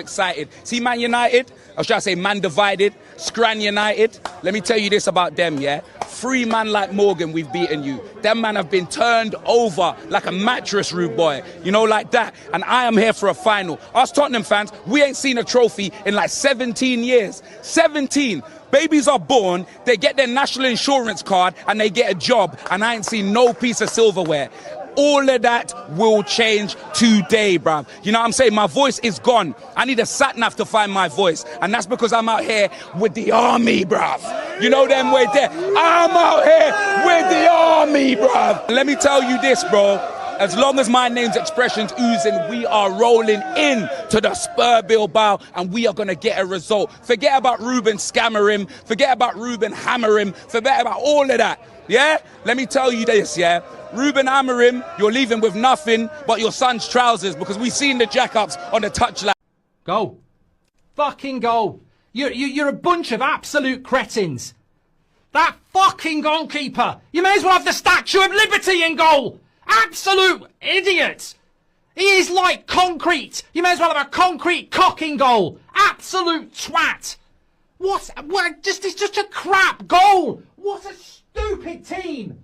excited. See Man United, or should I say Man Divided, Scran United. Let me tell you this about them, yeah? 3 man like Morgan, we've beaten you. Them man have been turned over like a mattress, rude boy. You know, like that. And I am here for a final. Us Tottenham fans, we ain't seen a trophy in like 17 years. 17. Babies are born, they get their national insurance card and they get a job. And I ain't seen no piece of silverware. All of that will change today, bruv. You know what I'm saying? My voice is gone. I need a sat-nav to find my voice. And that's because I'm out here with the army, bruv. You know them way there? I'm out here with the army, bruv. Let me tell you this, bro. As long as my name's expressions oozing, we are rolling in to the Spur Bilbao and we are going to get a result. Forget about Ruben scammer him. Forget about Ruben hammer him. Forget about all of that. Yeah? Let me tell you this, yeah? Ruben Amorim, you're leaving with nothing but your son's trousers because we've seen the jack-ups on the touchline. Goal. Fucking goal. You're a bunch of absolute cretins. That fucking goalkeeper. You may as well have the Statue of Liberty in goal. Absolute idiot. He is like concrete. You may as well have a concrete cock in goal. Absolute twat. What? It's just a crap goal. What a stupid team.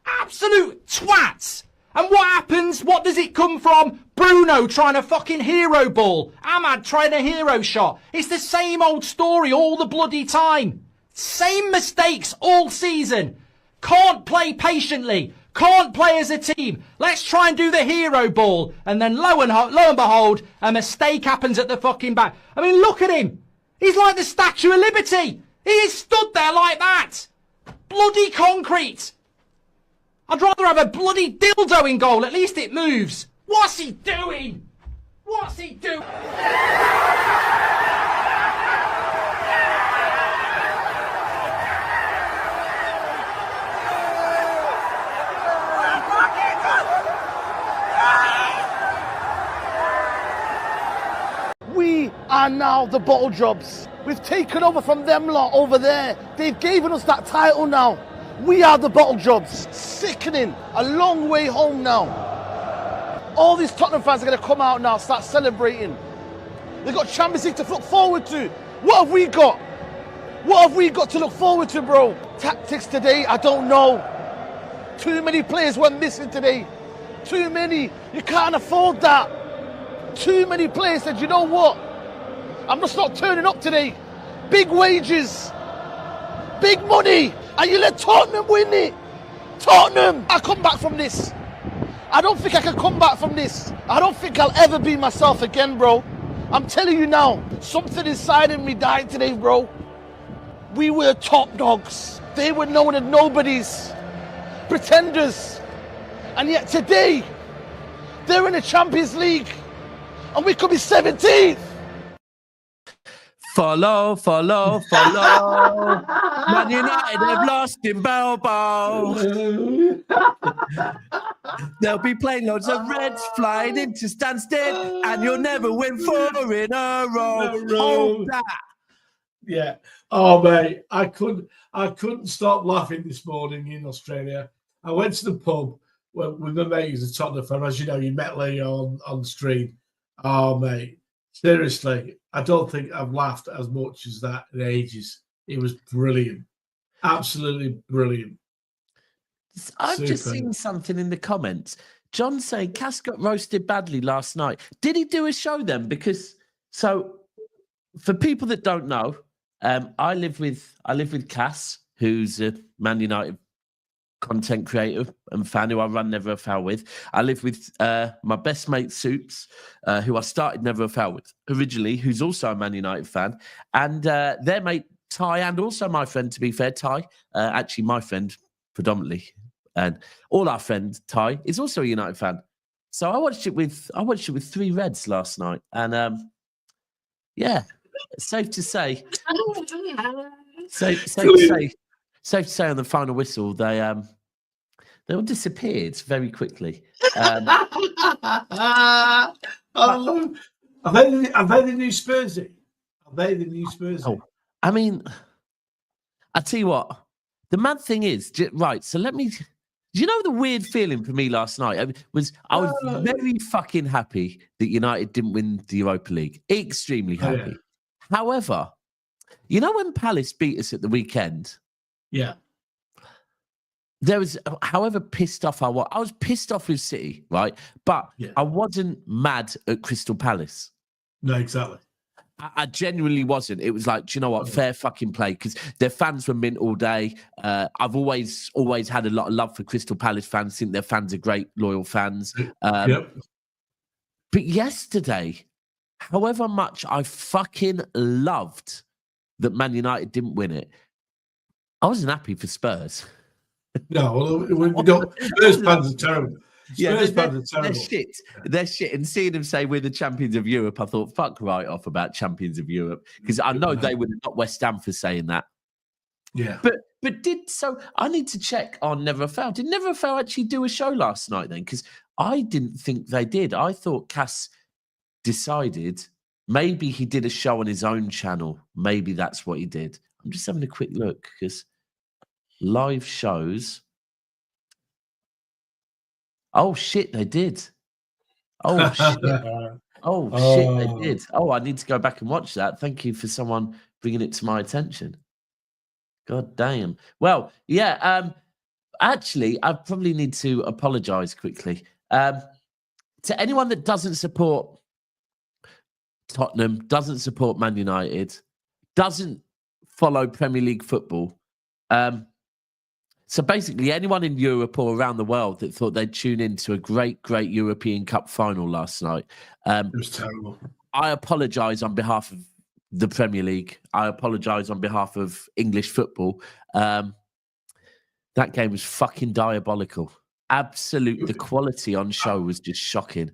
Absolute twats. And what happens? What does it come from? Bruno trying a fucking hero ball. Ahmad trying a hero shot. It's the same old story all the bloody time. Same mistakes all season. Can't play patiently. Can't play as a team. Let's try and do the hero ball. And then lo and behold, a mistake happens at the fucking back. I mean, look at him. He's like the Statue of Liberty. He is stood there like that. Bloody concrete. I'd rather have a bloody dildo in goal. At least it moves. What's he doing? What's he doing? We are now the bottle jobs. We've taken over from them lot over there. They've given us that title now. We are the bottle jobs. Sickening. A long way home now. All these Tottenham fans are going to come out now, start celebrating. They've got Champions League to look forward to. What have we got? What have we got to look forward to, bro? Tactics today, I don't know. Too many players went missing today. Too many. You can't afford that. Too many players said, you know what? I'm just not turning up today. Big wages. Big money. And you let Tottenham win it. Tottenham. I come back from this. I don't think I can come back from this. I don't think I'll ever be myself again, bro. I'm telling you now, something inside of me died today, bro. We were top dogs. They were known as nobodies. Pretenders. And yet today, they're in the Champions League. And we could be 17th. Follow. Man United have lost in Bilbao. They'll be playing loads of Reds flying into Stansted, and you'll never win 4 in a row. Hold that. Yeah. Oh mate, I couldn't stop laughing this morning in Australia. I went to the pub with my mate who's a Tottenham fan. As you know, you met Lee on the stream. Oh mate, seriously, I don't think I've laughed as much as that in ages. It was brilliant. Absolutely brilliant. I've just seen something in the comments. John saying Cass got roasted badly last night. Did he do a show then? Because for people that don't know, I live with Cass, who's a Man United content creator and fan who I run Never a Foul with. I live with my best mate Soups, who I started Never a Foul with originally, who's also a Man United fan, and their mate Ty, and also my friend, to be fair, Ty, actually my friend predominantly, and all our friend Ty is also a United fan. So I watched it with 3 Reds last night, and yeah, safe to say on the final whistle, they all disappeared very quickly. Are they the new Spursy? Are they the new Spursy? Oh, I mean, I tell you what, the mad thing is, right, so let me Do you know the weird feeling for me last night? I was very fucking happy that United didn't win the Europa League. Extremely happy. Oh, yeah. However, you know when Palace beat us at the weekend? Yeah. There was, however pissed off I was pissed off with City, right? But I wasn't mad at Crystal Palace. No, exactly. I genuinely wasn't. It was like, do you know what? Fair fucking play, because their fans were mint all day. I've always had a lot of love for Crystal Palace fans. I think their fans are great, loyal fans. But yesterday, however much I fucking loved that Man United didn't win it, I wasn't happy for Spurs. No, we don't. Spurs fans are terrible. Spurs fans are terrible. They're shit. And seeing them say we're the champions of Europe, I thought, fuck right off about champions of Europe, because I know they would have got West Ham for saying that. Yeah. But I need to check on Never Fail. Did Never Fail actually do a show last night then? Because I didn't think they did. I thought Cass decided maybe he did a show on his own channel. Maybe that's what he did. I'm just having a quick look, because live shows. Oh shit, they did. Oh shit. Shit, they did. Oh, I need to go back and watch that. Thank you for someone bringing it to my attention. God damn. Well, yeah. Actually, I probably need to apologise quickly to anyone that doesn't support Tottenham, doesn't support Man United, doesn't follow Premier League football. So basically, anyone in Europe or around the world that thought they'd tune into a great European Cup final last night. It was terrible. I apologise on behalf of the Premier League. I apologise on behalf of English football. That game was fucking diabolical. Absolute. The quality on show was just shocking.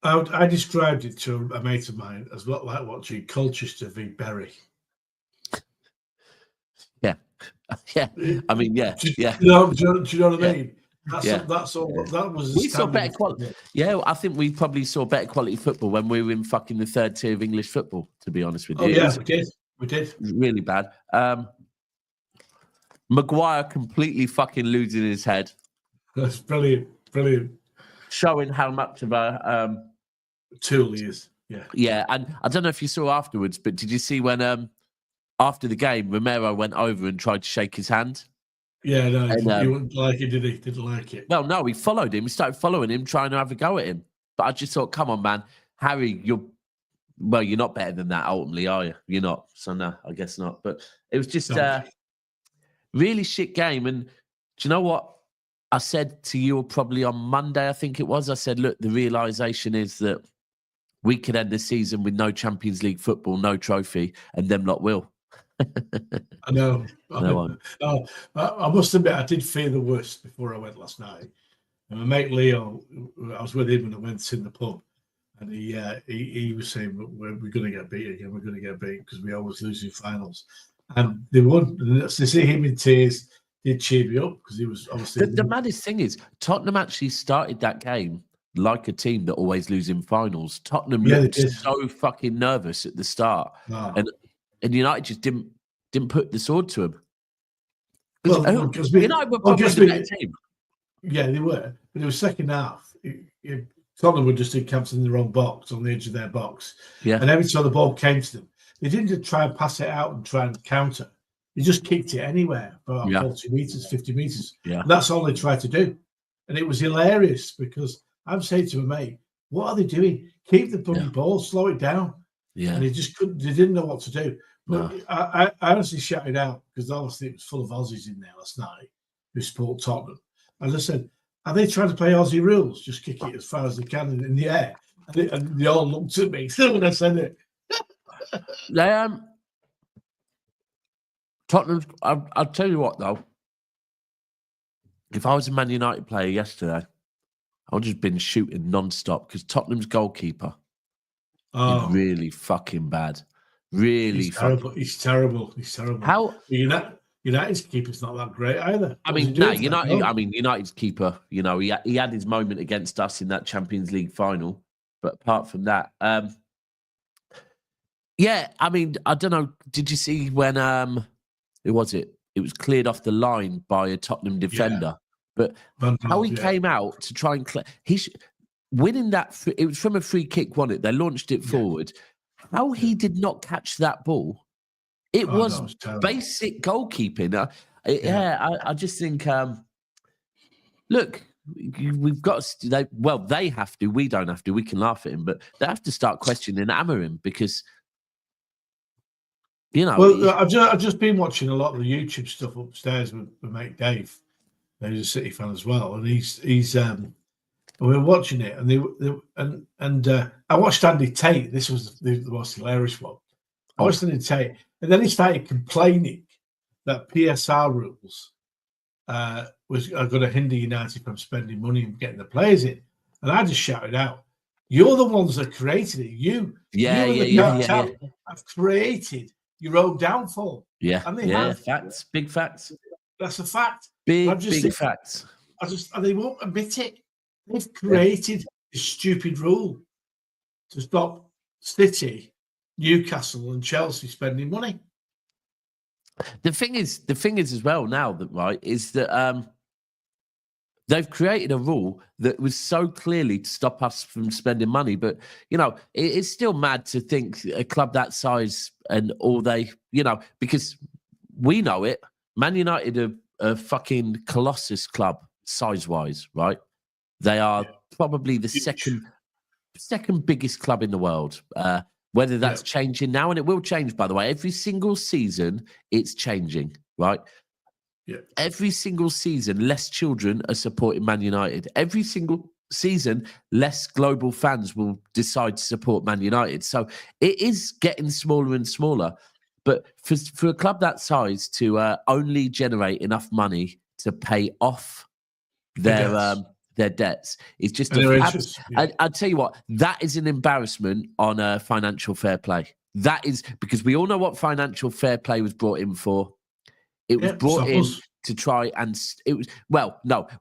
I described it to a mate of mine as like watching Colchester v Bury. Yeah. Yeah, I mean, yeah. Do you know what I mean? That's all. That was. We saw better quality. Yeah, I think we probably saw better quality football when we were in fucking the third tier of English football. To be honest with you, we did. Really bad. Maguire completely fucking losing his head. That's brilliant. Showing how much of a tool he is. Yeah, and I don't know if you saw afterwards, but did you see when after the game, Romero went over and tried to shake his hand? Yeah, no, he wouldn't like it, did he? Didn't like it. Well, no, he followed him. He started following him, trying to have a go at him. But I just thought, come on, man. Harry, you're not better than that, ultimately, are you? You're not. So, no, I guess not. But it was just a really shit game. And do you know what? I said to you probably on Monday, I think it was, I said, look, the realisation is that we could end the season with no Champions League football, no trophy, and them lot will. I know. No, I must admit, I did fear the worst before I went last night. And my mate Leo, I was with him when I went in the pub, and he was saying, we're going to get beat again. We're going to get beat because we always lose in finals. And they won. To see him in tears did cheer me up, because he was obviously. The maddest thing is, Tottenham actually started that game like a team that always lose in finals. Tottenham looked so fucking nervous at the start. No. And United just didn't put the sword to him. United were probably the better team. Yeah, they were. But it was second half. Tottenham were just in camps in the wrong box, on the edge of their box. Yeah. And every time the ball came to them, they didn't just try and pass it out and try and counter. They just kicked it anywhere for 40 metres, 50 metres. Yeah. And that's all they tried to do. And it was hilarious, because I'm saying to my mate, what are they doing? Keep the bloody ball, slow it down. Yeah. And they just couldn't, they didn't know what to do. But I honestly shouted out, because obviously it was full of Aussies in there last night who support Tottenham. And I said, are they trying to play Aussie rules? Just kick it as far as they can in the air. And they all looked at me when I said it. Tottenham, I'll tell you what, though. If I was a Man United player yesterday, I would just been shooting non-stop, because Tottenham's goalkeeper is really fucking bad. Really terrible. He's terrible. How United's keeper's not that great either. I mean, United's keeper, he had his moment against us in that Champions League final. But apart from that, I don't know. Did you see when who was it? It was cleared off the line by a Tottenham defender. But how he came out to try and winning that, it was from a free kick, wasn't it? They launched it forward. How he did not catch that ball, it was basic goalkeeping. I just think, look, we've got to, they have to, we don't have to, we can laugh at him, but they have to start questioning Amorim because, you know. Well, I've just been watching a lot of the YouTube stuff upstairs with mate Dave. He's a City fan as well, and we were watching it, and I watched Andy Tate. This was the most hilarious one. I watched Andy Tate, and then he started complaining that PSR rules are going to hinder United from spending money and getting the players in. And I just shouted out, "You're the ones that created it. You have created your own downfall." Yeah, and they have. Facts, big facts. That's a fact. Big facts. And they won't admit it. They've created this stupid rule to stop City, Newcastle, and Chelsea spending money. The thing is as well now that is that they've created a rule that was so clearly to stop us from spending money. But you know, it's still mad to think a club that size and all they, you know, because we know it. Man United are a fucking colossus club size wise, right? They are probably the second biggest club in the world. Whether that's changing now, and it will change, by the way. Every single season, it's changing, right? Yeah. Every single season, less children are supporting Man United. Every single season, less global fans will decide to support Man United. So it is getting smaller and smaller. But for a club that size to only generate enough money to pay off their debts is just I'll tell you what, that is an embarrassment on financial fair play. That is because we all know what financial fair play was brought in for. It was brought in to try and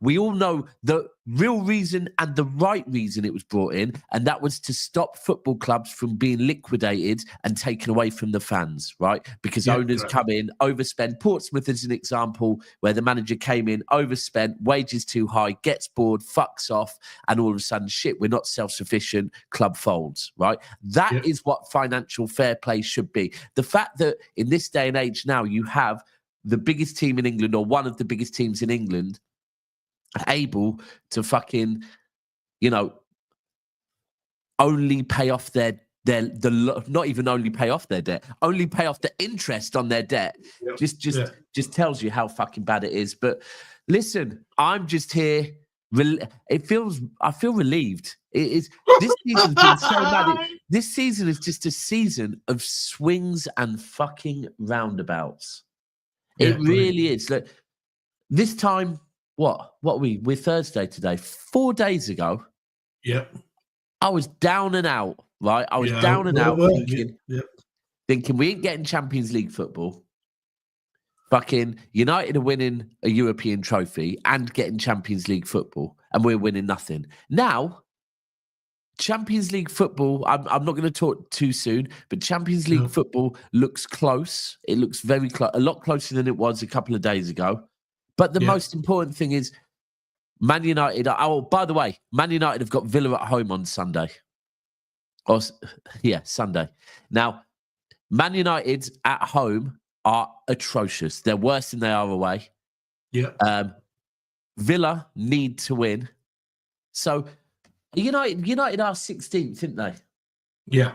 we all know the real reason and the right reason it was brought in, and that was to stop football clubs from being liquidated and taken away from the fans, right? Because owners come in, overspend. Portsmouth is an example where the manager came in, overspent, wages too high, gets bored, fucks off, and all of a sudden, shit, we're not self-sufficient, club folds, right? That is what financial fair play should be. The fact that in this day and age now you have the biggest team in England, or one of the biggest teams in England, able to fucking, you know, only pay off not even only pay off their debt, only pay off the interest on their debt. Just tells you how fucking bad it is. But listen, I'm just here. I feel relieved. This season's been so bad. This season is just a season of swings and fucking roundabouts. It really is. Like, this time, we're Thursday today. 4 days ago, I was down and out, right? I was down and out thinking we ain't getting Champions League football. Fucking United are winning a European trophy and getting Champions League football, and we're winning nothing. Now, Champions League football, I'm not going to talk too soon, but Champions League football looks close. It looks very close, a lot closer than it was a couple of days ago. But the most important thing is Man United. Oh, by the way, Man United have got Villa at home on Sunday. Sunday. Now, Man United at home are atrocious. They're worse than they are away. Villa need to win. So United are 16th, didn't they? Yeah.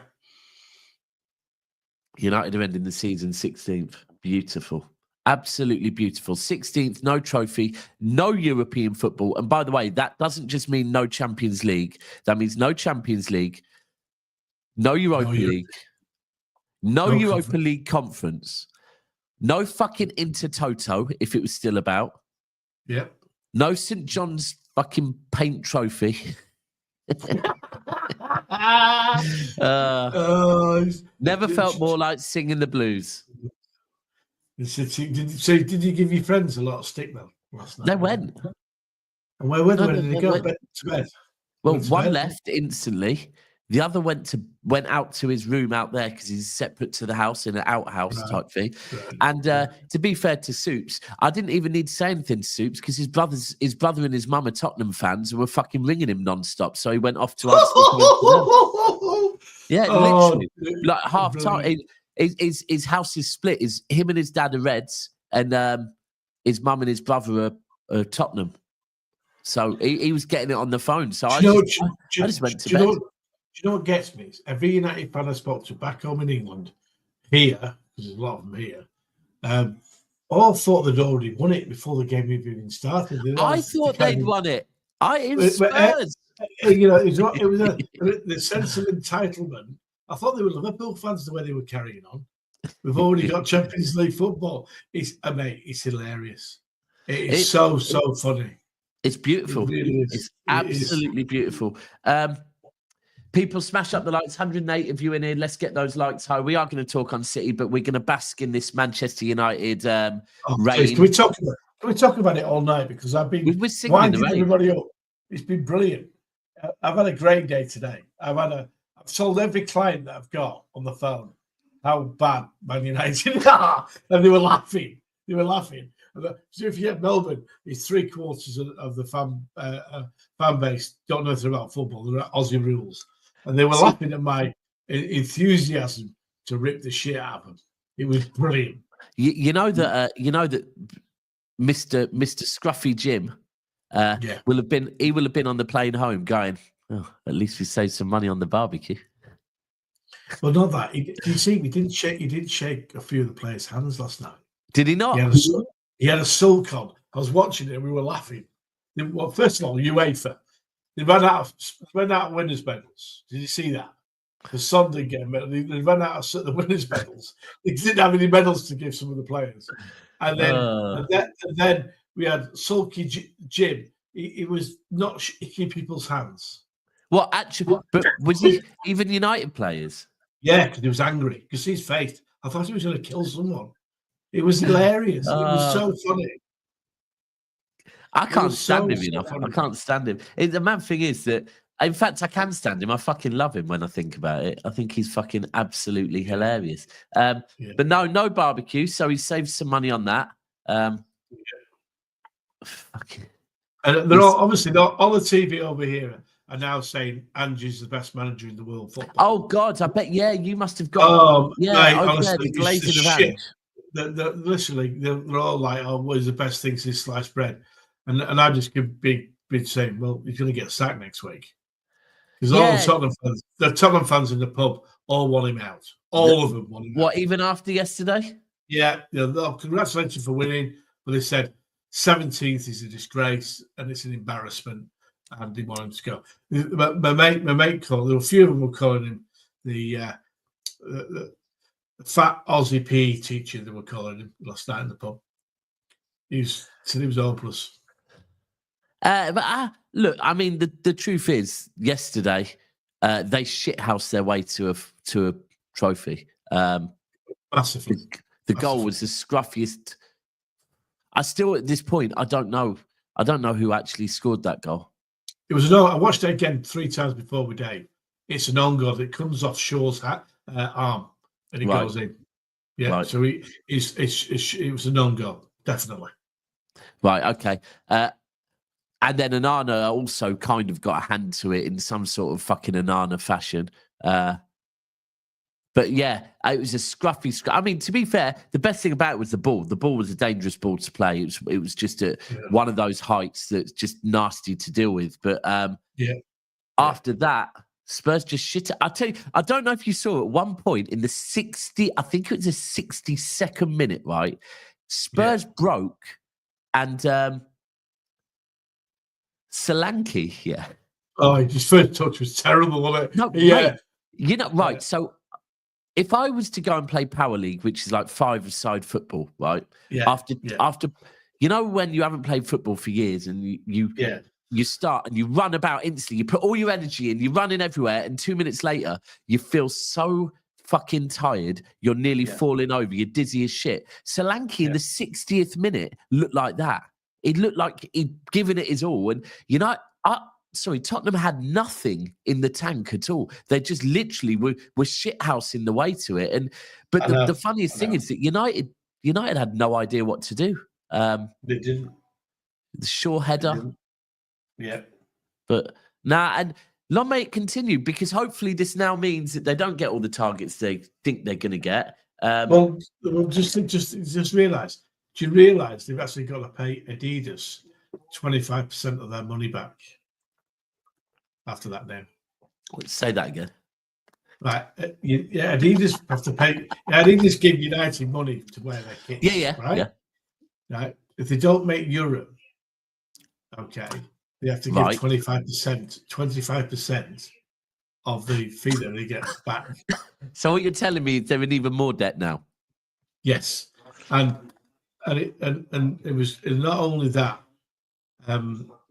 United are ending the season 16th. Beautiful. Absolutely beautiful. 16th, no trophy, no European football. And by the way, that doesn't just mean no Champions League. That means no Champions League, no Europa League, no Europa League Conference, no fucking Intertoto, if it was still about. Yeah. No St. John's fucking paint trophy. Never felt more like singing the blues. Did you give your friends a lot of stick then last night? They went. And where did they go? To bed? Well, one left instantly. The other went out to his room out there because he's separate to the house in an outhouse type thing. Right. And to be fair to Soups, I didn't even need to say anything to Soups because his brother and his mum are Tottenham fans and were fucking ringing him non-stop. So he went off to answer the phone. Yeah, literally. Like half time. His house is split. Him and his dad are Reds, and his mum and his brother are Tottenham. So he was getting it on the phone. So I just went to bed. Do you know what gets me? Every United fan I spoke to back home in England, here, because there's a lot of them here, all thought they'd already won it before the game even started. I thought they'd won it. It was Spurs. It was the sense of entitlement. I thought they were Liverpool fans the way they were carrying on. We've already got Champions League football. It's hilarious. It's so funny. It's beautiful. It really is. It's absolutely beautiful. People smash up the likes. 108 of you in here. Let's get those likes high. We are going to talk on City, but we're going to bask in this Manchester United reign. Can we talk about it all night? Because I've been winding everybody up. It's been brilliant. I've had a great day today. I've told every client that I've got on the phone how bad Man United are, and they were laughing. So if you're at Melbourne, it's 3/4 of the fan base don't know anything about football. They're at Aussie rules. And they were laughing at my enthusiasm to rip the shit out of them. It was brilliant. You know that Mr. Scruffy Jim will have been on the plane home going, oh, at least we saved some money on the barbecue. Well, not that. You see, he didn't shake a few of the players' hands last night. Did he not? He had a sulk on. I was watching it and we were laughing. Well, first of all, UEFA. They ran out of winners' medals. Did you see that? The Son didn't get a medal. They ran out of the winners' medals. They didn't have any medals to give some of the players. And then we had Sulky Jim. He was not shaking people's hands. Well, actually, but was he even United players? Yeah, because he was angry. Because his face. I thought he was going to kill someone. It was hilarious. It was so funny. I can't stand him enough. I can't stand him. The mad thing is that, in fact, I can stand him. I fucking love him when I think about it. I think he's fucking absolutely hilarious. But no barbecue, so he saved some money on that. Fucking. And they're all the TV over here are now saying Angie's the best manager in the world football. Oh God, I bet. Yeah, you must have got. Honestly, the glazing of shit. They're all like, "Oh, what is the best thing since sliced bread?" And I just could be saying, "Well, he's going to get sacked next week," because all the Tottenham fans in the pub all want him out. All of them want him out. What, even after yesterday? Yeah, congratulations for winning, but they said 17th is a disgrace and it's an embarrassment, and they want him to go. My mate called. There were a few of them were calling him the fat Aussie PE teacher. They were calling him last night in the pub. He was hopeless. Look, I mean, the truth is, yesterday they shithoused their way to a trophy. Massively. The goal was the scruffiest. I still, at this point, I don't know who actually scored that goal. It was I watched it again 3 times before we did. It's an on goal. It comes off Shaw's arm and it goes in. Yeah, right. So it was a non-goal, definitely. Right. Okay. And then Onana also kind of got a hand to it in some sort of fucking Onana fashion. But yeah, it was a scruffy. I mean, to be fair, the best thing about it was the ball. The ball was a dangerous ball to play. It was just one of those heights that's just nasty to deal with. But after that, Spurs just shit it. I tell you, I don't know if you saw at one point in the 60, I think it was the 62nd minute, right? Spurs broke and Solanke, Oh, his first touch was terrible, wasn't it? No, yeah. Mate, right. So if I was to go and play Power League, which is like 5-a-side football, right? Yeah. After when you haven't played football for years and you start and you run about instantly, you put all your energy in, you're running everywhere, and 2 minutes later, you feel so fucking tired, you're nearly falling over, you're dizzy as shit. Solanke in the 60th minute looked like that. It looked like he'd given it his all. And, Tottenham had nothing in the tank at all. They just literally were shithousing the way to it. But the funniest thing is that United had no idea what to do. They didn't. The Shaw header. Yeah. But and long may it continue, because hopefully this now means that they don't get all the targets they think they're going to get. Well, just realise. Do you realise they've actually got to pay Adidas 25% of their money back after that now? Say that again. Right. Adidas have to pay. Adidas give United money to wear their kit. Yeah. Right? Yeah. Right. If they don't make Europe, okay, they have to give 25% of the fee that they get back. So what you're telling me is they're in even more debt now? Yes. And it was not only that.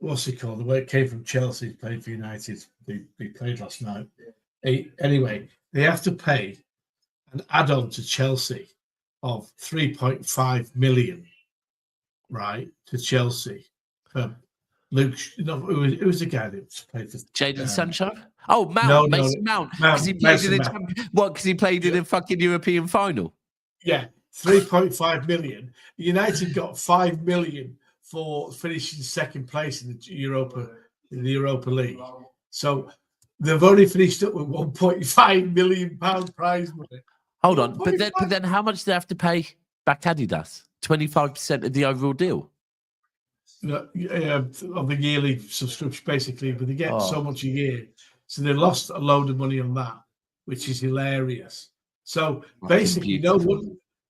What's it called? The way it came from Chelsea, played for United. They played last night. Anyway, they have to pay an add-on to Chelsea of 3.5 million, right? To Chelsea. Luke, it was the guy that played for Jadon Sancho. Oh, Mount, Mason Mount, because he played because he played in a fucking European final. Yeah, 3.5 million. United got 5 million for finishing second place in the Europa League. So they've only finished up with 1.5 million pound prize money. Hold on, but then how much do they have to pay back Adidas? 25% of the overall deal. Of the yearly subscription, basically, but they get so much a year, so they lost a load of money on that, which is hilarious. So basically, no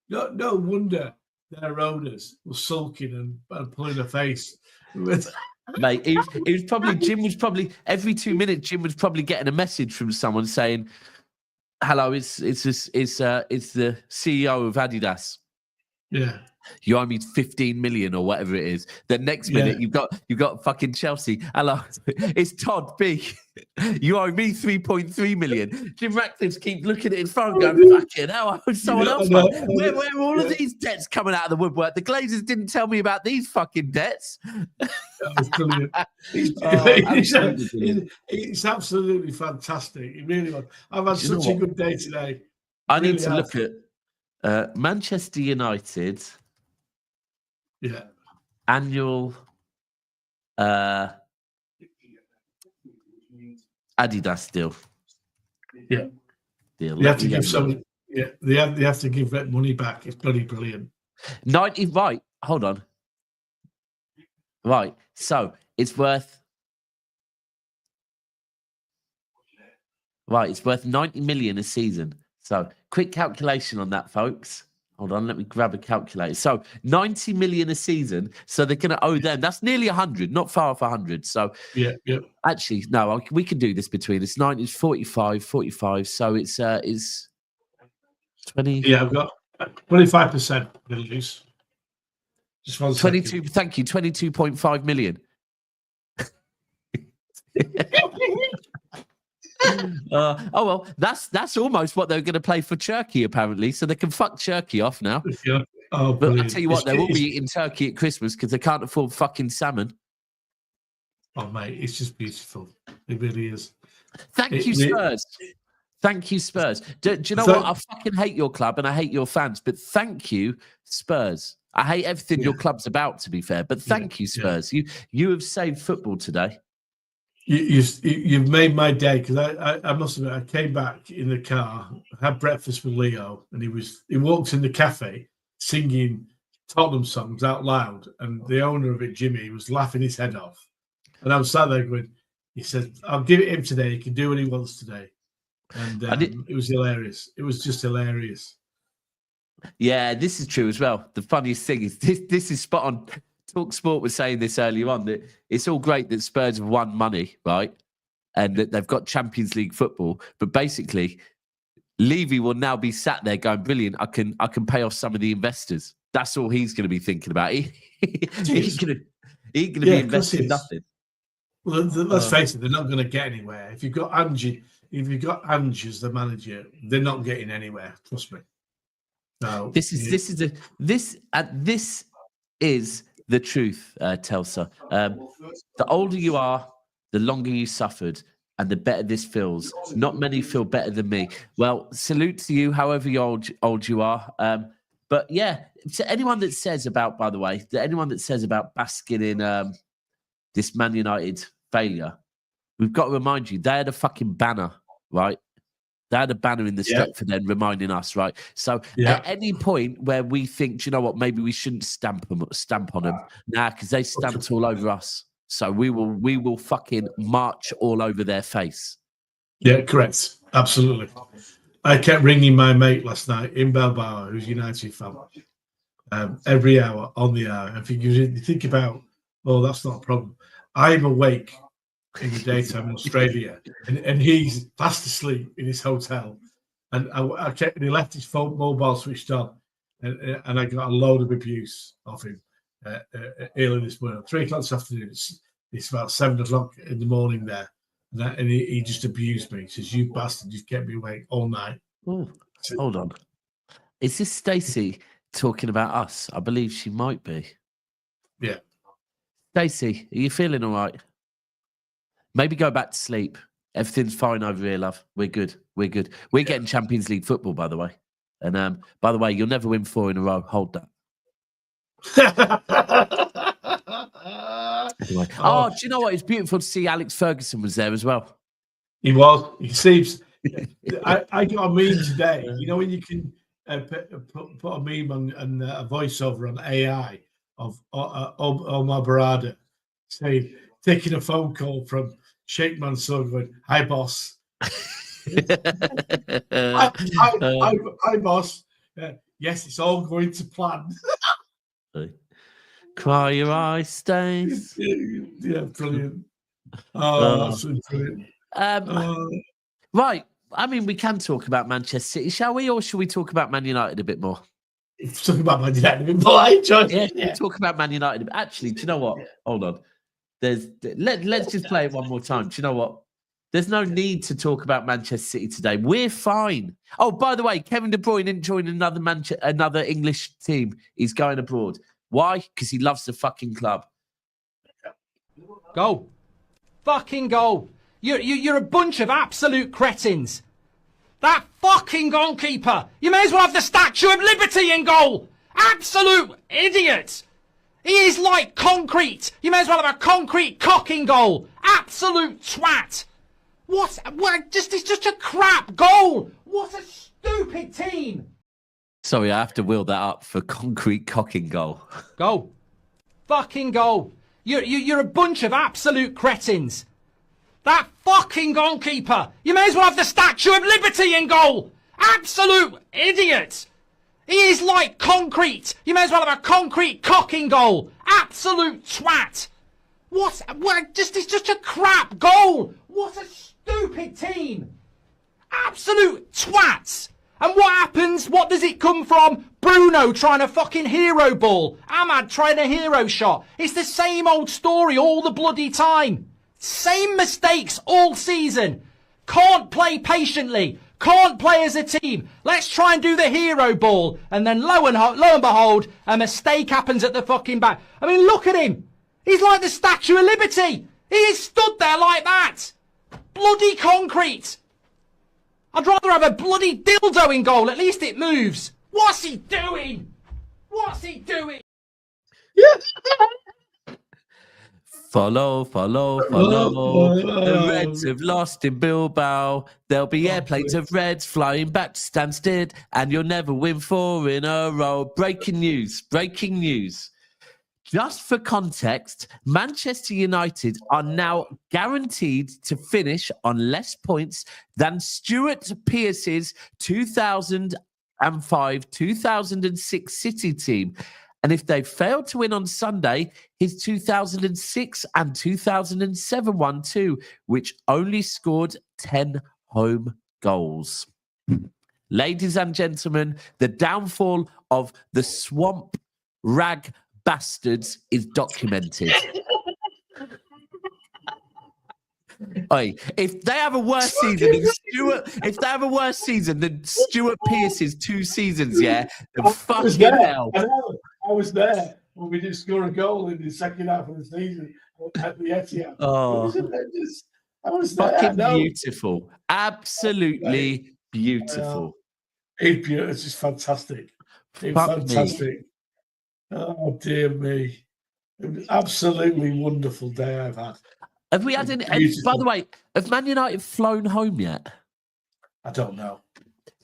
wonder their owners were sulking and pulling a face. Mate, he was probably Jim was probably every 2 minutes. Jim was probably getting a message from someone saying, "Hello, it's the CEO of Adidas. Yeah." You owe me 15 million or whatever it is. The next minute you've got fucking Chelsea. Hello, it's Todd B. You owe me 3.3 million. Jim Ratcliffe keeps looking at his phone going, fucking hell, I owe someone else money. Where are all of these debts coming out of the woodwork? The Glazers didn't tell me about these fucking debts. That was brilliant. It's absolutely fantastic. It really was. I've had such a good day today. I need to look at Manchester United. Yeah. Annual Adidas deal. Yeah. Deal. They have to give some. Yeah, they have to give that money back. It's bloody brilliant. 90. Right. Hold on. Right. So it's worth. Right. It's worth 90 million a season. So quick calculation on that, folks. Hold on, let me grab a calculator. So 90 million a season. So they're going to owe them. That's nearly 100, not far off 100. So yeah. Actually, no, we can do this between us. 90 is 45. So it's 20. Yeah, I've got 25%. They'll lose. Just 1 22. second. Thank you. 22.5 million. Well, that's almost what they're going to play for Turkey, apparently. So they can fuck Turkey off now. Yeah. Oh, but I tell you what, they will be eating turkey at Christmas because they can't afford fucking salmon. Oh, mate, it's just beautiful. It really is. Thank you, Spurs. Thank you, Spurs. Do you know what? I fucking hate your club and I hate your fans, but thank you, Spurs. I hate everything your club's about, to be fair, but thank you, Spurs. You have saved football today. You've made my day, because I must admit, I came back in the car, had breakfast with Leo, and he walked in the cafe singing Tottenham songs out loud, and the owner of it, Jimmy, was laughing his head off. And I was sat there going, he said, "I'll give it him today. He can do what he wants today." And it was hilarious. It was just hilarious. Yeah, this is true as well. The funniest thing is this is spot on. Talk Sport was saying this earlier on, that it's all great that Spurs have won money, right? And that they've got Champions League football. But basically, Levy will now be sat there going, brilliant, I can pay off some of the investors. That's all he's going to be thinking about. He's going to be investing nothing. Well, let's face it, they're not going to get anywhere. If you've got Ange as the manager, they're not getting anywhere. Trust me. No. This is the truth, Telsa. The older you are, the longer you suffered, and the better this feels. Not many feel better than me. Well, salute to you, however old you are. But yeah, to anyone that says about, by the way, anyone that says about basking in this Man United failure, we've got to remind you, they had a fucking banner, right? They had a banner in the Stretford end reminding us, right? So at any point where we think, do you know what, maybe we shouldn't stamp on them, because they stamped all over us. So we will fucking march all over their face. Yeah, correct. Absolutely. I kept ringing my mate last night in Bilbao, who's a United fan, every hour on the hour. If you think about, oh, that's not a problem. I'm awake in the daytime in Australia, and he's fast asleep in his hotel. And I kept, and he left his phone mobile switched on, and I got a load of abuse off him early this morning. 3 o'clock this afternoon. It's about 7 o'clock in the morning there. And he just abused me. He says, "You bastard, you've kept me awake all night." Ooh, hold on. Is this Stacey talking about us? I believe she might be. Yeah. Stacey, are you feeling all right? Maybe go back to sleep. Everything's fine over here, love. We're good. We're good. We're getting Champions League football, by the way. And by the way, you'll never win 4 in a row. Hold that. Anyway. Oh, do you know what? It's beautiful to see Alex Ferguson was there as well. He was. He seems. I got a meme today. You know when you can put a meme and a voiceover on AI of Omar Barada saying, taking a phone call from Sheikh Mansour going, "Hi, boss." Hi, boss. Yes, it's all going to plan. Cry your eyes, Stace. Yeah, brilliant. Oh, that's brilliant. Right. I mean, we can talk about Manchester City, shall we? Or should we talk about Man United a bit more? Talk about Man United a bit more. I enjoy it. Yeah, talk about Man United. Actually, do you know what? Hold on. Let's just play it one more time. Do you know what? There's no need to talk about Manchester City today. We're fine. Oh, by the way, Kevin De Bruyn'es didn't join another English team. He's going abroad. Why? Because he loves the fucking club. Goal. Fucking goal. You're a bunch of absolute cretins. That fucking goalkeeper. You may as well have the Statue of Liberty in goal. Absolute idiot. He is like concrete. You may as well have a concrete cock in goal. Absolute twat. What? It's just a crap goal. What a stupid team. Sorry, I have to wheel that up for concrete cocking goal. Goal. Fucking goal. You're a bunch of absolute cretins. That fucking goalkeeper. You may as well have the Statue of Liberty in goal. Absolute idiot. He is like concrete. You may as well have a concrete cock in goal. Absolute twat. What? It's just a crap goal. What a stupid team. Absolute twats. And what happens? What does it come from? Bruno trying a fucking hero ball. Ahmad trying a hero shot. It's the same old story all the bloody time. Same mistakes all season. Can't play patiently. Can't play as a team. Let's try and do the hero ball. And then lo and behold, a mistake happens at the fucking back. I mean, look at him. He's like the Statue of Liberty. He is stood there like that. Bloody concrete. I'd rather have a bloody dildo in goal. At least it moves. What's he doing? What's he doing? Follow. The Reds have lost in Bilbao. There'll be airplanes of Reds flying back to Stansted, and you'll never win 4 in a row. Breaking news. Just for context, Manchester United are now guaranteed to finish on less points than Stuart Pearce's 2005-2006 City team. And if they fail to win on Sunday, his 2006 and 2007 one too, which only scored 10 home goals. Ladies and gentlemen, the downfall of the swamp rag bastards is documented. Oi, if they have a worse season than Stuart Pearce's 2 seasons, yeah, then fucking hell. I was there. when we didn't score a goal in the second half of the season at the Etihad. Oh, It was horrendous. I was fucking there. beautiful. Absolutely beautiful. It's beautiful. It's just fantastic. It's Fuck fantastic. me. Oh, dear me. It was absolutely wonderful day I've had. Have we had any? By the way, have Man United flown home yet? I don't know.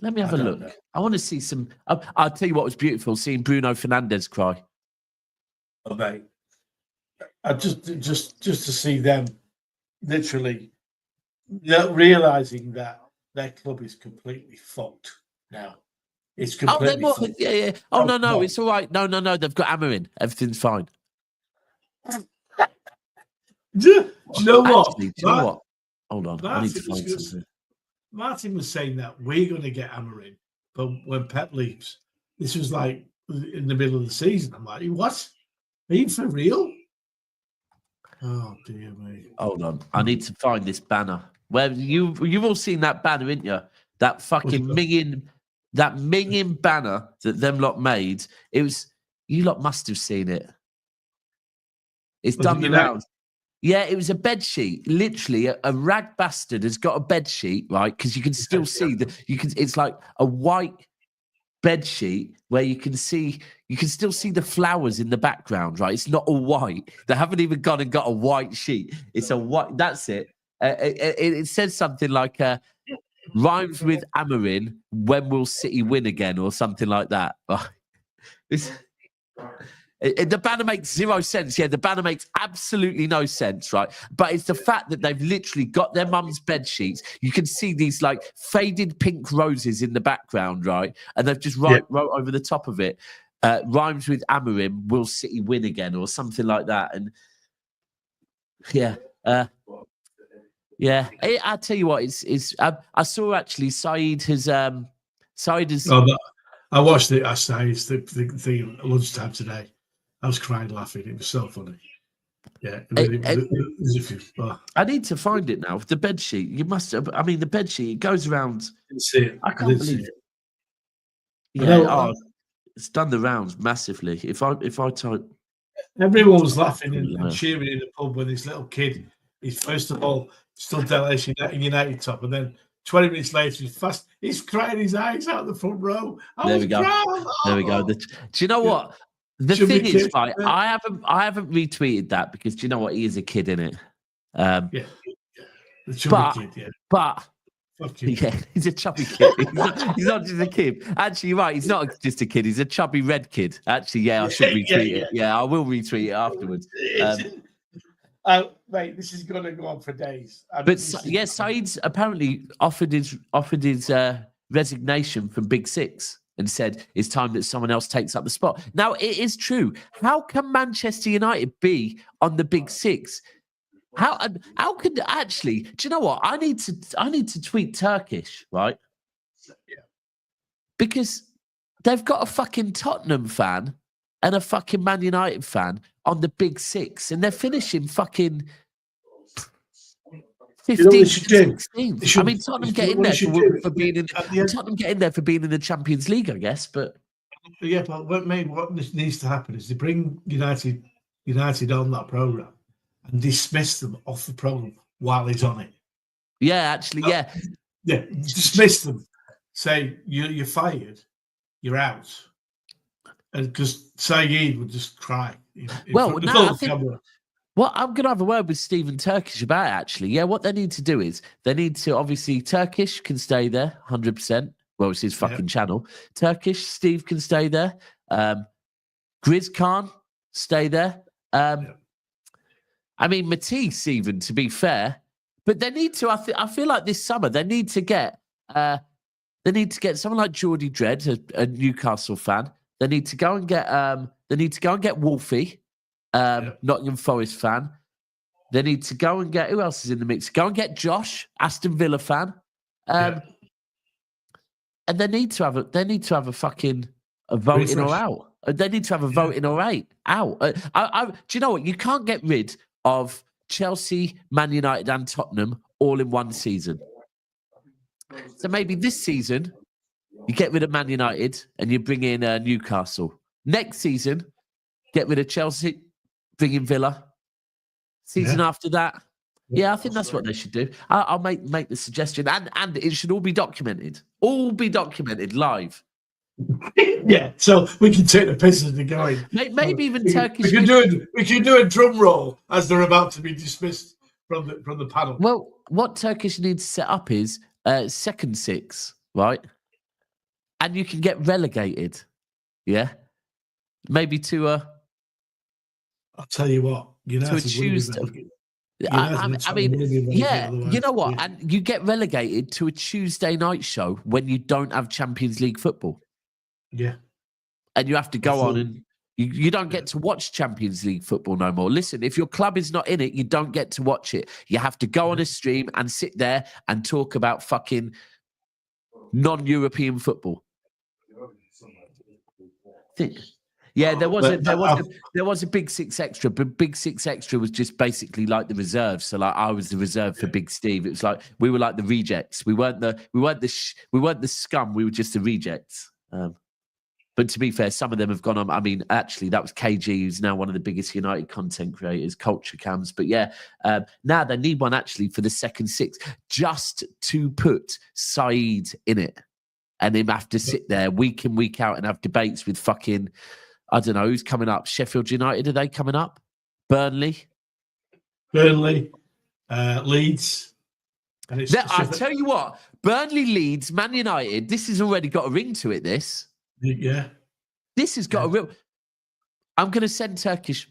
Let me have a look. I want to see some. I'll tell you what was beautiful: seeing Bruno Fernandes cry. Oh, mate. I just to see them literally realizing that their club is completely fucked now. It's completely fucked. Yeah. Oh, no, it's all right. No, they've got Amarin. Everything's fine. Do you know what? Actually, do you know what? Hold on. I need to find something. Martin was saying that we're going to get Amarin, but when Pep leaves, this was like in the middle of the season. I'm like, what? Are you for real? Oh dear me! Hold on, I need to find this banner. Where you've all seen that banner, ain't you? That fucking minging banner that them lot made. It was you lot must have seen it. It's done the rounds. Yeah, it was a bed sheet. Literally, a rag bastard has got a bed sheet, right? Because you can still see it's like a white bed sheet where you can still see the flowers in the background, right? It's not all white. They haven't even gone and got a white sheet. It's a white. That's it. It says something like rhymes with Amarin. When will City win again, or something like that? The banner makes zero sense. Yeah, the banner makes absolutely no sense, right? But it's the fact that they've literally got their mum's bed sheets. You can see these like faded pink roses in the background, right? And they've just wrote over the top of it, rhymes with Amarim, will City win again, or something like that. And I tell you what, I saw actually Saeed has. I watched it. I say it's the thing at lunchtime today. I was crying laughing. It was so funny. Yeah. I need to find it now. The bed sheet. You must have. I mean, the bed sheet. It goes around. See it. I can't believe it. Yeah. It's done the rounds massively. If I type. Everyone was laughing and cheering in the pub when this little kid. He's first of all still Dallas United top, and then 20 minutes later he's crying his eyes out the front row. There we go. There we go. Do you know what? The thing is, right? I haven't retweeted that because do you know what? He is a kid, innit? The chubby kid, But he's a chubby kid. He's not just a kid. Actually, you're right. He's not just a kid. He's a chubby red kid. Actually, I should retweet it. Yeah, I will retweet it afterwards. Mate, this is going to go on for days. Saeed's apparently offered his resignation from Big Six and said it's time that someone else takes up the spot. Now, it is true. How can Manchester United be on the Big Six? How could actually? Do you know what? I need to tweet Turkish, right? Yeah. Because they've got a fucking Tottenham fan and a fucking Man United fan on the Big Six, and they're finishing fucking 15th, 16th. I mean, Tottenham get in there for being in. Tottenham get in there for being in the Champions League, I guess. But what needs to happen is they bring United on that program and dismiss them off the program while he's on it. Yeah, actually, yeah. Dismiss them. Say you're fired. You're out. And because Saeed would just cry. Well, I'm going to have a word with Stephen Turkish about it, actually. Yeah, what they need to do is they need to, obviously, Turkish can stay there 100%. Well, it's his fucking channel. Turkish, Steve can stay there. Grizz Khan, stay there. I mean, Matisse, even, to be fair. But they need to, I feel like this summer, they need to get someone like Geordie Dredd, a Newcastle fan. They need to go and get Wolfie. Nottingham Forest fan. They need to go and get who else is in the mix? Go and get Josh, Aston Villa fan. And they need to have a fucking vote in or out. They need to have a vote in or out. Do you know what? You can't get rid of Chelsea, Man United, and Tottenham all in one season. So maybe this season you get rid of Man United and you bring in Newcastle. Next season, Get rid of Chelsea, bring in Villa. Season after that. Yeah, I think that's what they should do. I'll make the suggestion, and it should all be documented. All be documented live. Yeah, so we can take the piss as they're going. Maybe even Turkish. We can do a drum roll as they're about to be dismissed from the panel. Well, what Turkish needs to set up is second six, right? And you can get relegated. Yeah, maybe to a. I'll tell you what. To a Tuesday. I mean, yeah, you know what? Yeah. And you get relegated to a Tuesday night show when you don't have Champions League football. Yeah. And you have to go on and you don't get to watch Champions League football no more. Listen, if your club is not in it, you don't get to watch it. You have to go on a stream and sit there and talk about fucking non-European football. Yeah, there was a Big Six Extra, but Big Six Extra was just basically like the reserve. So like I was the reserve for Big Steve. It was like we were like the rejects. We weren't the scum. We were just the rejects. But to be fair, some of them have gone on. I mean, actually, that was KG, who's now one of the biggest United content creators, Culture Cams. But yeah, now they need one actually for the second six, just to put Saeed in it, and him have to sit there week in, week out and have debates with fucking. I don't know who's coming up. Sheffield United, are they coming up? Burnley, Leeds. And I tell you what, Burnley, Leeds, Man United. This has already got a ring to it. This has got a real. I'm going to send Turkish.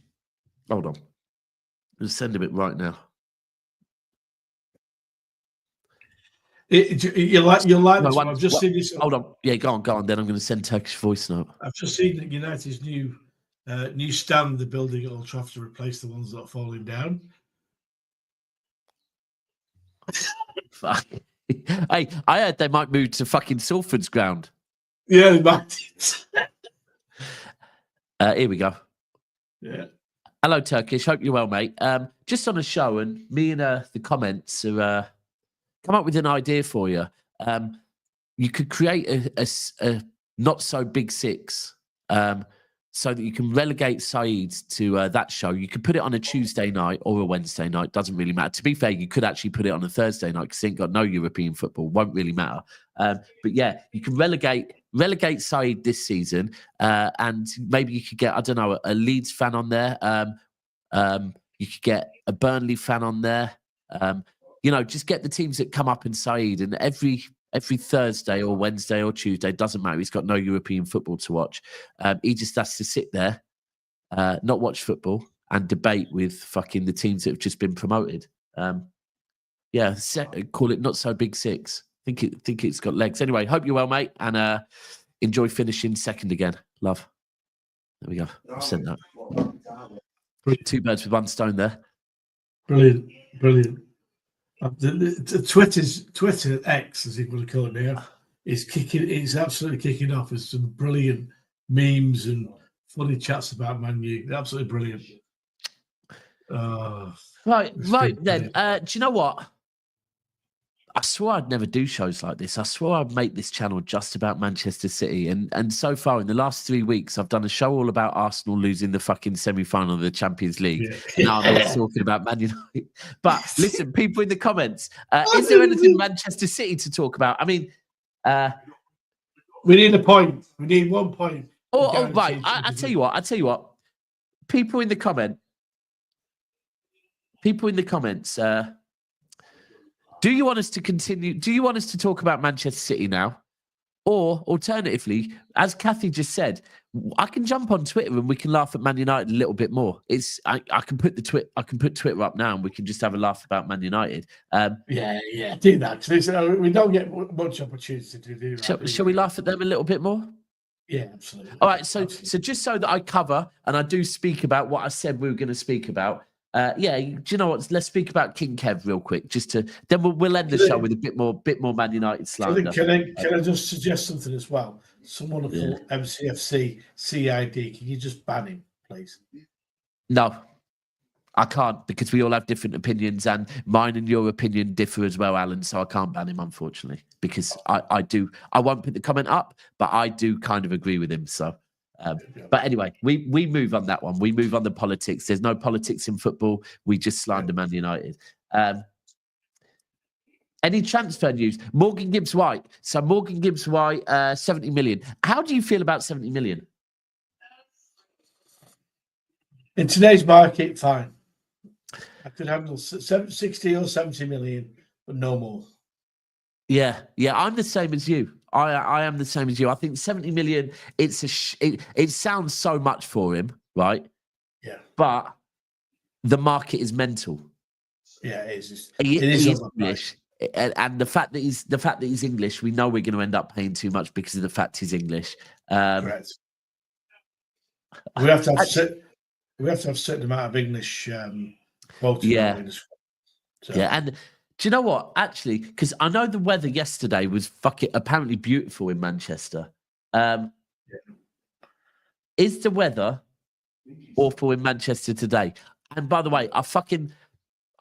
Hold on, I'm going to send him it right now. You like no, this one. I've just seen this. Hold on. Yeah, go on. Then I'm going to send Turkish voice note. I've just seen that United's new stand they're building at Old Trafford to replace the ones that are falling down. Fuck. Hey, I heard they might move to fucking Salford's ground. Yeah, they might. Here we go. Yeah. Hello, Turkish. Hope you're well, mate. Just on a show, and me and the comments are. Come up with an idea for you. You could create a not so big six so that you can relegate Saeed to that show. You could put it on a Tuesday night or a Wednesday night. Doesn't really matter. To be fair, you could actually put it on a Thursday night because it ain't got no European football. Won't really matter. But yeah, you can relegate Saeed this season, and maybe you could get, I don't know, a Leeds fan on there. You could get a Burnley fan on there. You know, just get the teams that come up in Saeed, and every Thursday or Wednesday or Tuesday, doesn't matter. He's got no European football to watch. He just has to sit there, not watch football, and debate with fucking the teams that have just been promoted. Yeah, call it Not So Big Six. Think it's got legs. Anyway, hope you're well, mate, and enjoy finishing second again. Love. There we go. I've sent that. 2 birds with 1 stone there. Brilliant. The Twitter X, as you want to call it now, is kicking. It's absolutely kicking off with some brilliant memes and funny chats about Man U. Absolutely brilliant. Right then. Do you know what? I swore I'd never do shows like this. I swore I'd make this channel just about Manchester City. And so far, in the last 3 weeks, I've done a show all about Arsenal losing the fucking semi-final of the Champions League. Yeah. Now I'm talking about Man United. But listen, people in the comments, is there anything Manchester City to talk about? I mean... we need a point. We need 1 point. Oh right. I tell you what. People in the comments, do you want us to continue? Do you want us to talk about Manchester City now? Or alternatively, as Kathy just said, I can jump on Twitter and we can laugh at Man United a little bit more. I can put Twitter up now and we can just have a laugh about Man United. Yeah, do that. We don't get much opportunity to do that. Shall we laugh at them a little bit more? Yeah, absolutely. All right, so just so that I cover and I do speak about what I said we were going to speak about. Do you know what? Let's speak about King Kev real quick. Then we'll end the show with a bit more Man United slander. Can I just suggest something as well? Someone will call MCFC CID. Can you just ban him, please? No, I can't, because we all have different opinions, and mine and your opinion differ as well, Alan. So I can't ban him, unfortunately, because I won't put the comment up, but I do kind of agree with him. So But anyway, we move on that one. We move on the politics. There's no politics in football. We just slander Man United. Any transfer news? Morgan Gibbs White. So Morgan Gibbs White, 70 million. How do you feel about 70 million? In today's market, fine. I could handle 60 or 70 million, but no more. Yeah, I'm the same as you. I am the same as you. I think 70 million, it sounds so much for him, right? Yeah. But the market is mental. Yeah, it is. He is English. And the fact that he's English, we know we're going to end up paying too much because of the fact he's English. Correct. We have to have a certain amount of English quality. Yeah. Yeah, and do you know what? Actually, because I know the weather yesterday was apparently beautiful in Manchester. Is the weather awful in Manchester today? And by the way, I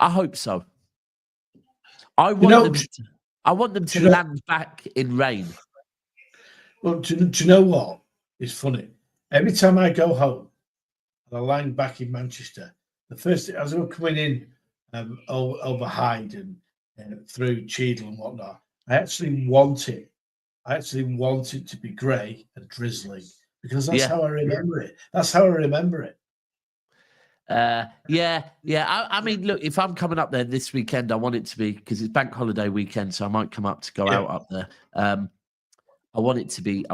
hope so. I want them to land back in rain. Well, do you know what? It's funny. Every time I go home, and I land back in Manchester, the first thing, as we were coming in over Hyde and through Cheadle and whatnot, I actually want it to be grey and drizzling because that's how I remember it. That's how I remember it. I mean, look, if I'm coming up there this weekend, I want it to be, because it's bank holiday weekend, so I might come up to go out up there. I want it to be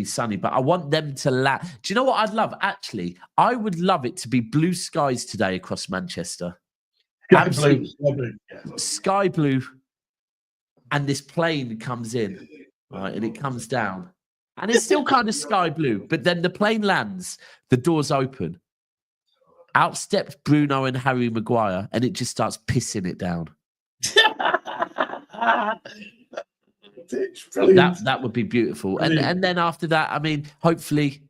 sunny, but I want them to do you know what I'd love? Actually, I would love it to be blue skies today across Manchester. Sky blue, and this plane comes in, right, and it comes down, and it's still kind of sky blue, but then the plane lands, the doors open. Out steps Bruno and Harry Maguire, and it just starts pissing it down. That would be beautiful. And then after that, I mean, hopefully,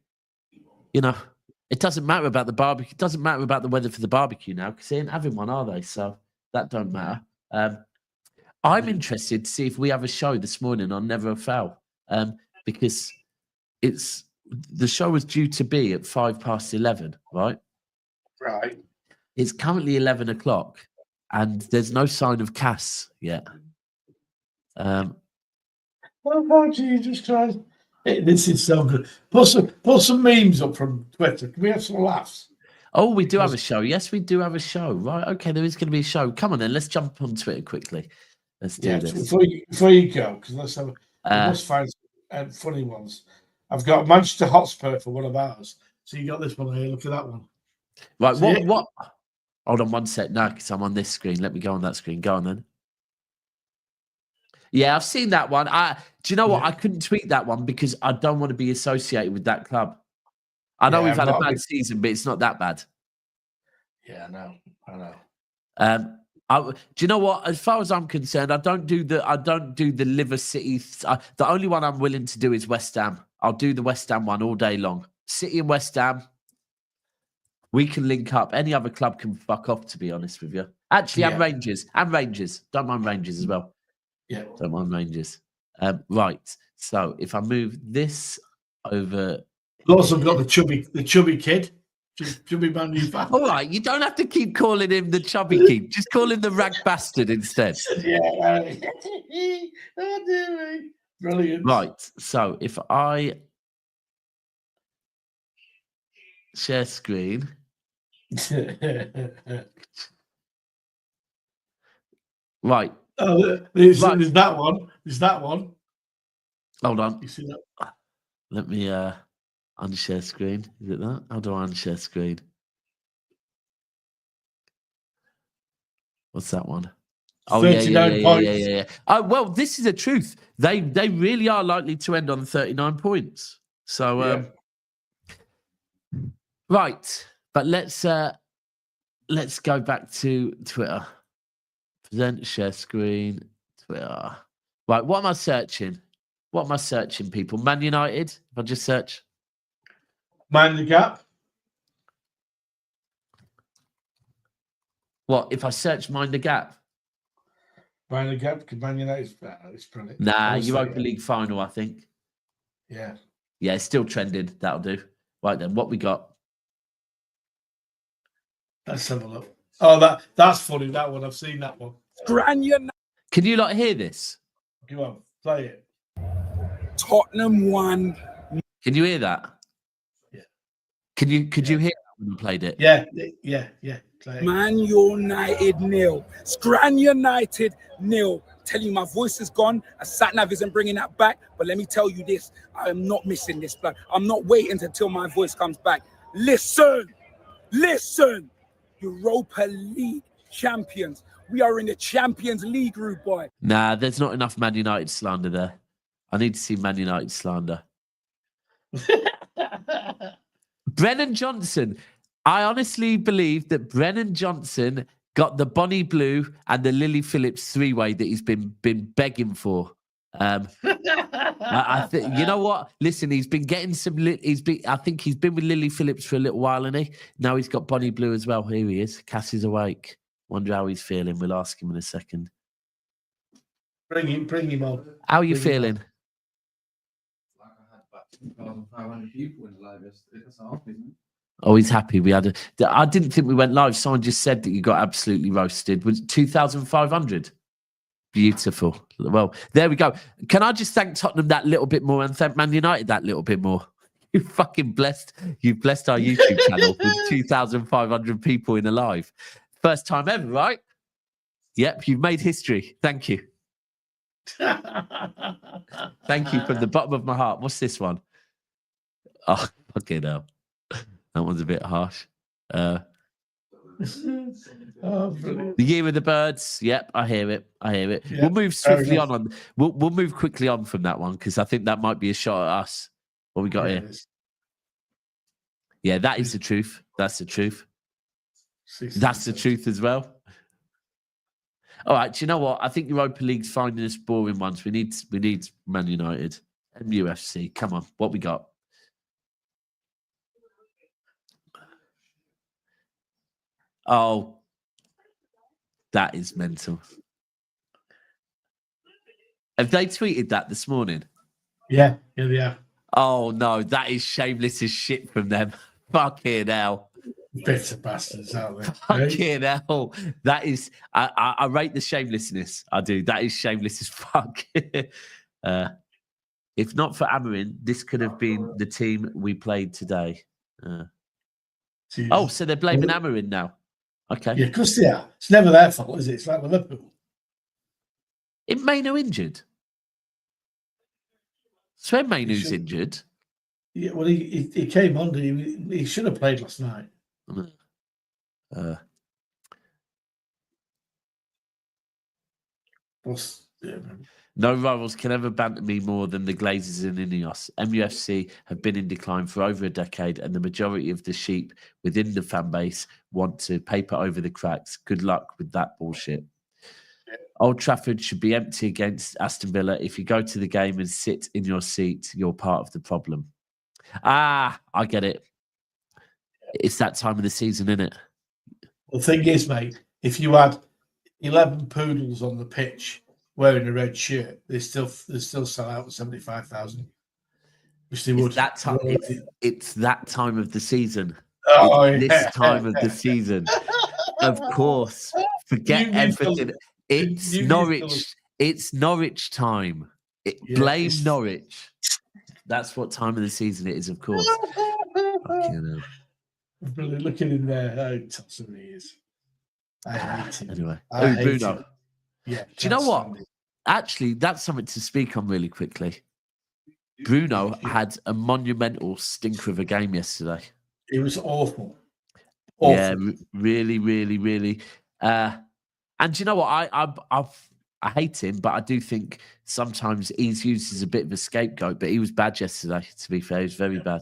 it doesn't matter about the barbecue. It doesn't matter about the weather for the barbecue now because they ain't having one, are they? So that don't matter. I'm interested to see if we have a show this morning on Never a Foul, because the show was due to be at 11:05, right? Right. It's currently 11 o'clock, and there's no sign of Cass yet. Oh, Jesus Christ. This is so good. Put some memes up from Twitter. Can we have some laughs? Oh, we do have a show. Yes, we do have a show. Right. Okay, there is going to be a show. Come on then. Let's jump on Twitter quickly. Let's do this. Before you go, because I must find some funny ones. I've got Manchester Hotspur for one of ours. So you got this one here. Look at that one. Right. What? Hold on one sec. No, because I'm on this screen. Let me go on that screen. Go on then. Yeah, I've seen that one. Do you know what? I couldn't tweet that one because I don't want to be associated with that club. I know we've had a bad season, but it's not that bad. Yeah, I know. Do you know what? As far as I'm concerned, I don't do the Liver City. The only one I'm willing to do is West Ham. I'll do the West Ham one all day long. City and West Ham. We can link up. Any other club can fuck off, to be honest with you. Actually, and Rangers. And Rangers. Don't mind Rangers as well. Yeah. Don't mind Rangers. Right. So if I move this over. We've also got the chubby kid. Chubby man you fan. All right. You don't have to keep calling him the chubby kid. Just call him the rag bastard instead. Yeah. Oh, dear me. Brilliant. Right. So if I share screen. Right. Oh, there's that one. There's that one. Hold on. You see that? Let me unshare screen. Is it that? How do I unshare screen? What's that one? Oh, 39 points. Yeah. Oh, well, this is the truth. They really are likely to end on 39 points. So, right. But let's go back to Twitter. Present, share screen, Twitter. Right, what am I searching? People? Man United? If I just search. Mind the gap. What, if I search Mind the Gap? Mind the gap, because Man United is brilliant. Nah, Europa League Final, I think. Yeah. Yeah, it's still trending. That'll do. Right then, what we got? Let's have a look. Oh, that's funny. That one, I've seen that one. Scran United. Can you not hear this? Go on, play it. Tottenham won. Can you hear that? Yeah. Could you hear that when you played it? Yeah. Play it. Man United 0. Scran United 0. Tell you my voice is gone. A sat-nav isn't bringing that back. But let me tell you this. I am not missing this, blood. I'm not waiting until my voice comes back. Listen. Europa League champions. We are in the Champions League, rude boy. Nah, there's not enough Man United slander there. I need to see Man United slander. Brennan Johnson. I honestly believe that Brennan Johnson got the Bonnie Blue and the Lily Phillips three-way that he's been begging for. I think, you know what? Listen, he's been getting some. I think he's been with Lily Phillips for a little while, hasn't he? Now he's got Bonnie Blue as well. Here he is. Cass is awake. Wonder how he's feeling. We'll ask him in a second. Bring him on. How are you feeling? Like I had about 2,500 people in the live yesterday. That's half, isn't it? Oh, he's happy. I didn't think we went live. Someone just said that you got absolutely roasted. Was it 2,500? Beautiful. Well, there we go. Can I just thank Tottenham that little bit more and thank Man United that little bit more? You fucking blessed. You've blessed our YouTube channel with 2,500 people in a live. First time ever, right? Yep, you've made history. Thank you. Thank you from the bottom of my heart. What's this one? Oh, fucking hell. That one's a bit harsh. The Year of the Birds. Yep, I hear it. Yeah, we'll move swiftly on. We'll move quickly on from that one because I think that might be a shot at us. What we got here? Yeah, that is the truth. That's the truth. That's the truth as well. All right, do you know what? I think Europa League's finding us boring ones. We need Man United. MUFC. Come on, what we got? Oh, that is mental. Have they tweeted that this morning? Yeah, they are. Oh, no, that is shameless as shit from them. Fucking hell. Bitter bastards, aren't they? Fucking hell. That is, I rate the shamelessness. I do. That is shameless as fuck. If not for Amarin, this could have been the team we played today. Oh, so they're blaming Amarin now. Okay. Yeah, of course they are. It's never their fault, is it? It's like Liverpool. Is Mainu injured? So Mainu's injured. Yeah, well, he came on. He should have played last night. No rivals can ever banter me more than the Glazers and Ineos. MUFC have been in decline for over a decade, and the majority of the sheep within the fan base want to paper over the cracks. Good luck with that bullshit. Old Trafford should be empty against Aston Villa. If you go to the game and sit in your seat, you're part of the problem. I get it. It's that time of the season, isn't it? Well, the thing is, mate, if you had 11 poodles on the pitch wearing a red shirt, they still sell out at 75,000. Which they would. That time. It's that time of the season. Oh, This time of the season. Of course. Forget everything. It's Norwich. It's Norwich time. Blame Norwich. That's what time of the season it is, of course. I'm really looking in there. How tough he is. I hate him. Anyway. Bruno. Yeah. Do you know what? Actually, that's something to speak on really quickly. Bruno had a monumental stinker of a game yesterday. It was awful. Yeah, really, really, really. And do you know what? I hate him, but I do think sometimes he's used as a bit of a scapegoat. But he was bad yesterday. To be fair, he was very bad.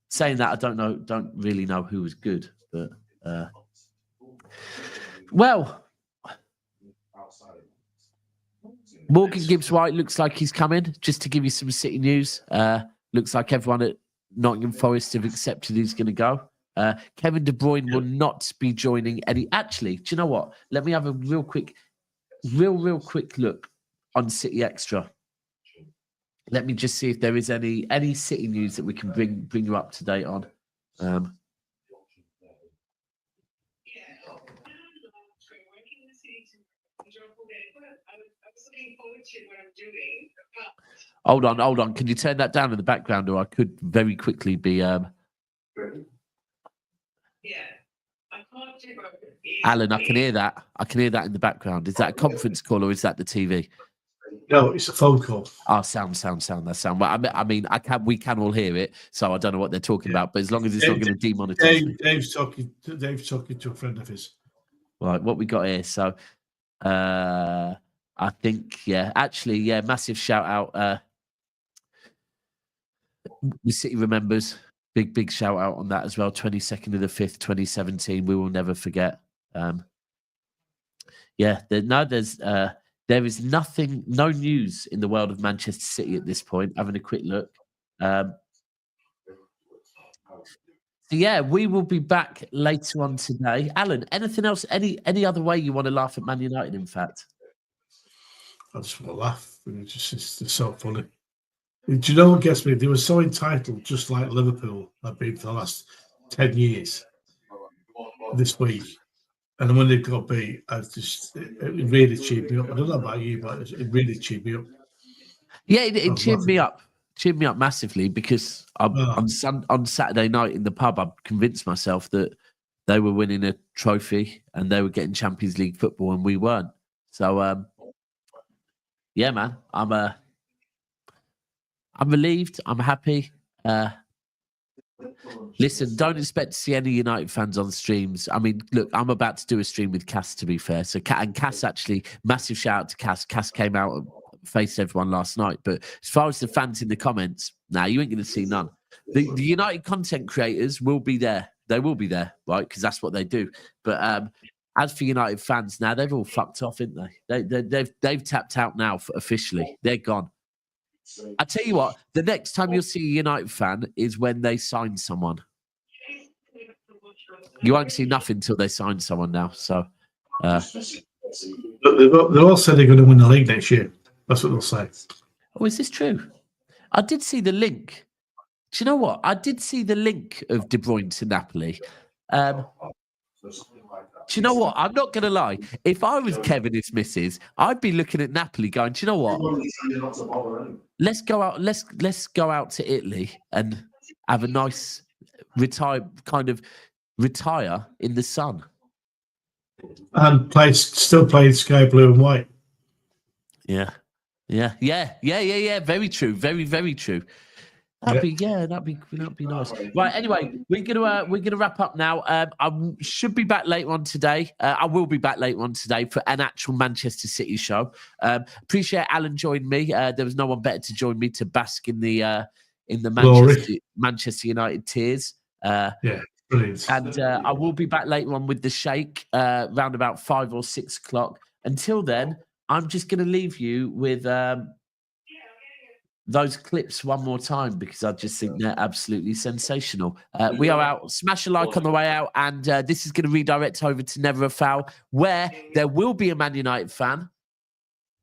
Saying that, I don't really know who was good, but well, Morgan Gibbs-White looks like he's coming. Just to give you some City news, looks like everyone at Nottingham Forest have accepted he's going to go. Kevin De Bruyn'es will not be joining any. Actually, do you know what? Let me have a real quick look on City Extra. Let me just see if there is any City news that we can bring you up to date on. Hold on. Can you turn that down in the background, or I could very quickly be. Alan, I can hear that. I can hear that in the background. Is that a conference call or is that the TV? No, it's a phone call. Oh, sound. That's sound. Well, I mean, we can all hear it, so I don't know what they're talking about. But as long as it's not going to demonetize. Dave's talking to a friend of his. Right, what we got here? So, I think, massive shout out. The City remembers. Big shout out on that as well. 22nd of the 5th, 2017. We will never forget. There is nothing, no news in the world of Manchester City at this point. Having a quick look. We will be back later on today. Alan, anything else? Any other way you want to laugh at Man United? In fact, I just want to laugh. It's so funny. Do you know what gets me? They were so entitled, just like Liverpool have been for the last 10 years this week. And when they got beat, it really cheered me up. I don't know about you, but it really cheered me up. Yeah, it cheered me up. Cheered me up massively because on Saturday night in the pub, I convinced myself that they were winning a trophy and they were getting Champions League football and we weren't. So, man, I'm relieved. I'm happy. Listen, don't expect to see any United fans on streams. I mean, look, I'm about to do a stream with Cass, to be fair. So, Cass actually, massive shout out to Cass. Cass came out and faced everyone last night. But as far as the fans in the comments, you ain't going to see none. The United content creators will be there. They will be there, right? Because that's what they do. But as for United fans, now they've all fucked off, haven't they? They've tapped out now officially. They're gone. I tell you what, the next time you'll see a United fan is when they sign someone. You won't see nothing until they sign someone now. So, they all said they're going to win the league next year. That's what they'll say. Oh, is this true? I did see the link. Do you know what? I did see the link of De Bruyne to Napoli. Do you know what? I'm not going to lie. If I was Kevin, his missus, I'd be looking at Napoli going, do you know what? Let's go out. Let's go out to Italy and have a nice retire in the sun. And still playing Sky Blue and White. Yeah. Very true. Very, very true. That'd be nice. Right. Anyway, we're gonna wrap up now. I should be back later on today. I will be back later on today for an actual Manchester City show. Appreciate Alan joining me. There was no one better to join me to bask in the Manchester United tears. Brilliant. And I will be back later on with the Sheikh round about 5 or 6 o'clock. Until then, I'm just going to leave you with those clips one more time because I just think they're absolutely sensational. We are out. Smash a like on the way out. And this is going to redirect over to Never a Foul, where there will be a Man United fan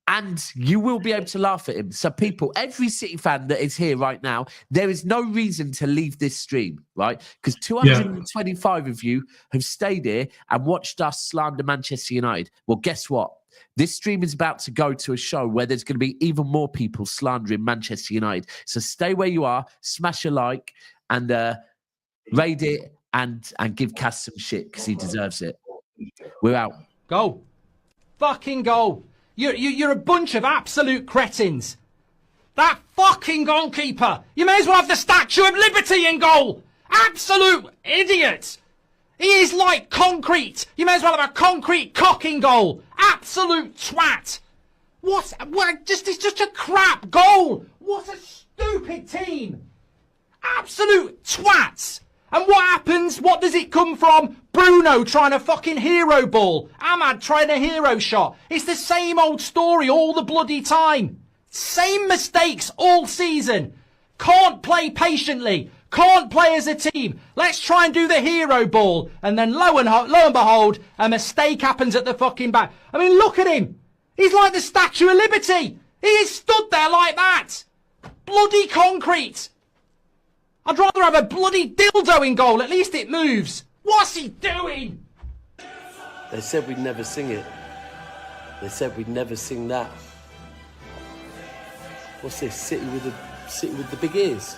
and you will be able to laugh at him. So people, every City fan that is here right now, there is no reason to leave this stream, right? Because 225 of you have stayed here and watched us slander Manchester United. Well, guess what? This stream is about to go to a show where there's going to be even more people slandering Manchester United. So stay where you are, smash a like, and raid it and give Cass some shit because he deserves it. We're out. Goal. Fucking goal. You're a bunch of absolute cretins. That fucking goalkeeper. You may as well have the Statue of Liberty in goal. Absolute idiot. He is like concrete. You may as well have a concrete cock in goal. Absolute twat. What? It's just a crap goal. What a stupid team. Absolute twats. And what happens? What does it come from? Bruno trying a fucking hero ball. Ahmad trying a hero shot. It's the same old story all the bloody time. Same mistakes all season. Can't play patiently. Can't play as a team. Let's try and do the hero ball. And then lo and behold, a mistake happens at the fucking back. I mean, look at him. He's like the Statue of Liberty. He is stood there like that. bloody concrete. I'd rather have a bloody dildo in goal. At least it moves. What's he doing? They said we'd never sing it. They said we'd never sing that. What's this? City with the big ears.